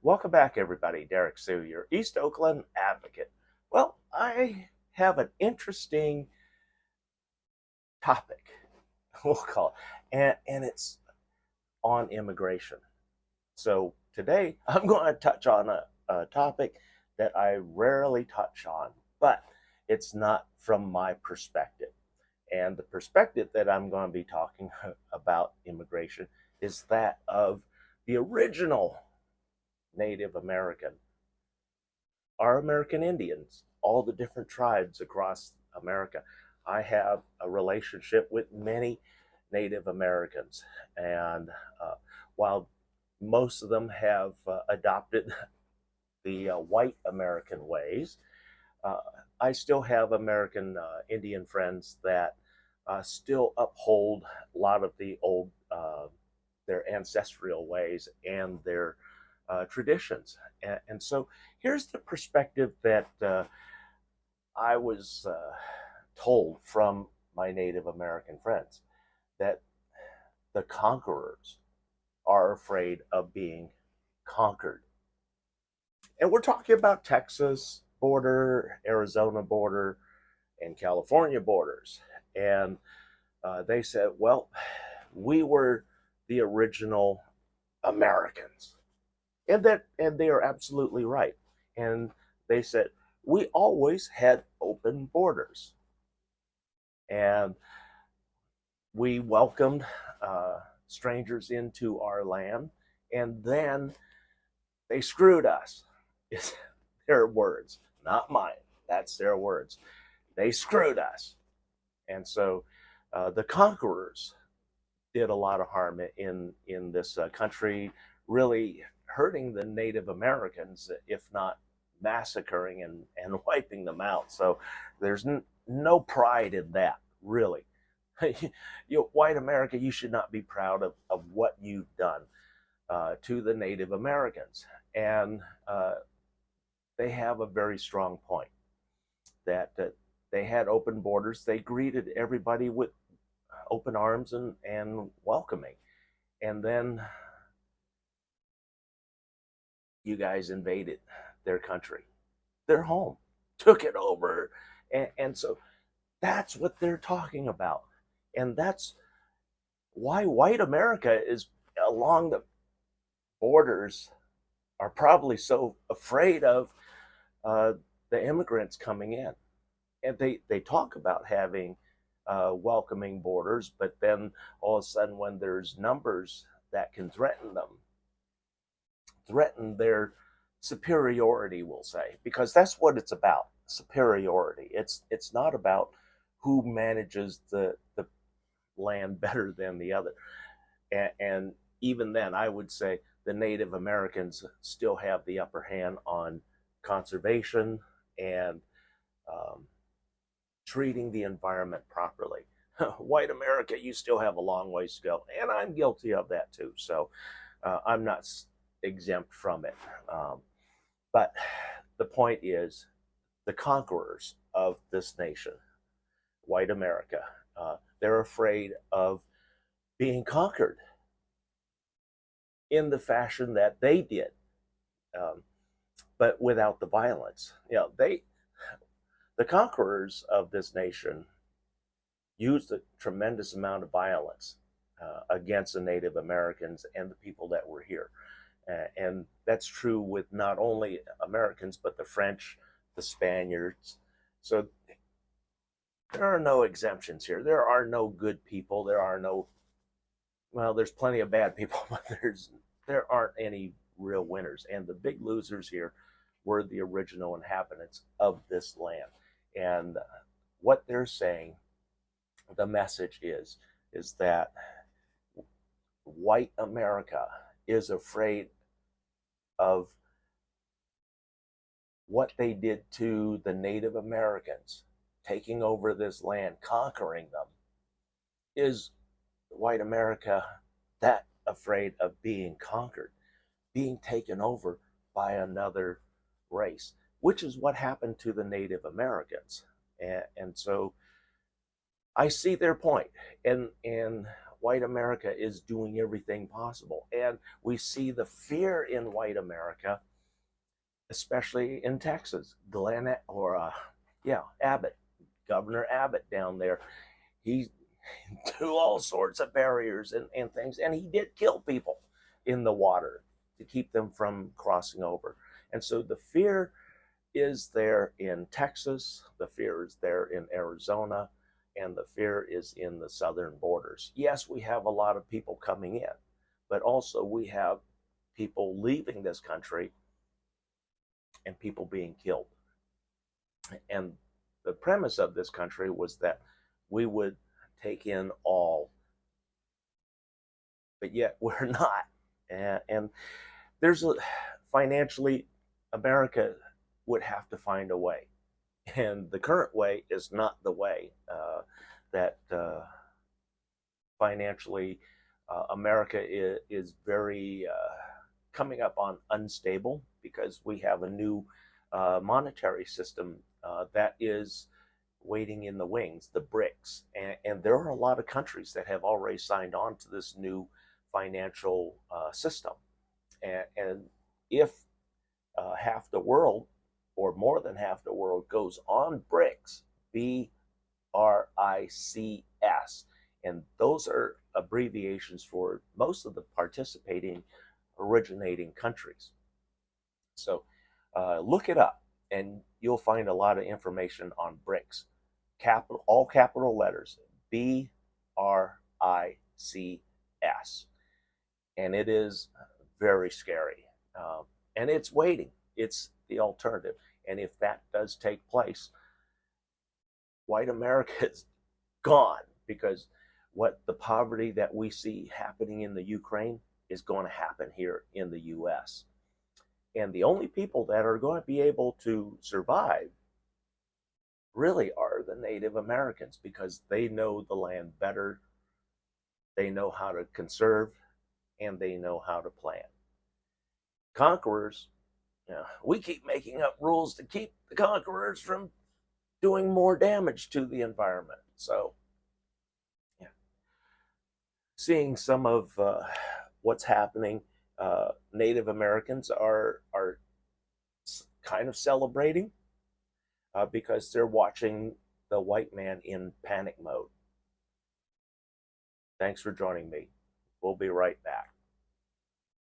Welcome back, everybody. Derrick Sue, your East Oakland advocate. Well, I have an interesting topic, we'll call it, and it's on immigration. So today I'm going to touch on a topic that I rarely touch on, but it's not from my perspective. And the perspective that I'm going to be talking about immigration is that of the original Native American, our American Indians, all the different tribes across America. I have a relationship with many Native Americans, and while most of them have adopted the white American ways, uh, I still have American Indian friends that still uphold a lot of the old, their ancestral ways and their traditions. And so here's the perspective that I was told from my Native American friends, that the conquerors are afraid of being conquered. And we're talking about Texas border, Arizona border, and California borders. And they said, well, we were the original Americans. And they are absolutely right. And they said, we always had open borders. And we welcomed strangers into our land. And then they screwed us. It's their words, not mine. That's their words. They screwed us. And so the conquerors did a lot of harm in this country, really hurting the Native Americans, if not massacring and wiping them out. So there's no pride in that, really. White America, you should not be proud of what you've done to the Native Americans. And they have a very strong point that they had open borders. They greeted everybody with open arms and welcoming. And then you guys invaded their country, their home, took it over. And so that's what they're talking about. And that's why white America is along the borders are probably so afraid of the immigrants coming in. And they talk about having welcoming borders, but then all of a sudden, when there's numbers that can threaten them, threaten their superiority, we'll say, because that's what it's about, superiority. It's not about who manages the land better than the other. And even then, I would say the Native Americans still have the upper hand on conservation and treating the environment properly. White America, you still have a long ways to go, and I'm guilty of that too. So I'm not exempt from it. But the point is, the conquerors of this nation, white America, they're afraid of being conquered in the fashion that they did, but without the violence. The conquerors of this nation used a tremendous amount of violence against the Native Americans and the people that were here. And that's true with not only Americans, but the French, the Spaniards. So there are no exemptions here. There are no good people. Well, there's plenty of bad people, but there aren't any real winners. And the big losers here were the original inhabitants of this land. And what they're saying, the message is that white America is afraid of what they did to the Native Americans, taking over this land, conquering them. Is white America that afraid of being conquered, being taken over by another race, which is what happened to the Native Americans? And so I see their point. And white America is doing everything possible. And we see the fear in white America, especially in Texas. Abbott, Governor Abbott down there, he threw all sorts of barriers and things, and he did kill people in the water to keep them from crossing over. And so the fear is there in Texas, the fear is there in Arizona, and the fear is in the southern borders. Yes, we have a lot of people coming in, but also we have people leaving this country and people being killed. And the premise of this country was that we would take in all, but yet we're not. And there's financially, America would have to find a way. And the current way is not the way that financially America is very coming up on unstable, because we have a new monetary system that is waiting in the wings, the BRICS. And there are a lot of countries that have already signed on to this new financial system. And if half the world, or more than half the world, goes on BRICS, BRICS, and those are abbreviations for most of the participating originating countries. So look it up, and you'll find a lot of information on BRICS. All capital letters, BRICS. And it is very scary. And it's waiting. It's the alternative. And if that does take place, white America is gone, because what the poverty that we see happening in the Ukraine is going to happen here in the US. And the only people that are going to be able to survive really are the Native Americans, because they know the land better, they know how to conserve, and they know how to plan. Conquerors, we keep making up rules to keep the conquerors from doing more damage to the environment. So, yeah, seeing some of what's happening, Native Americans are kind of celebrating because they're watching the white man in panic mode. Thanks for joining me. We'll be right back.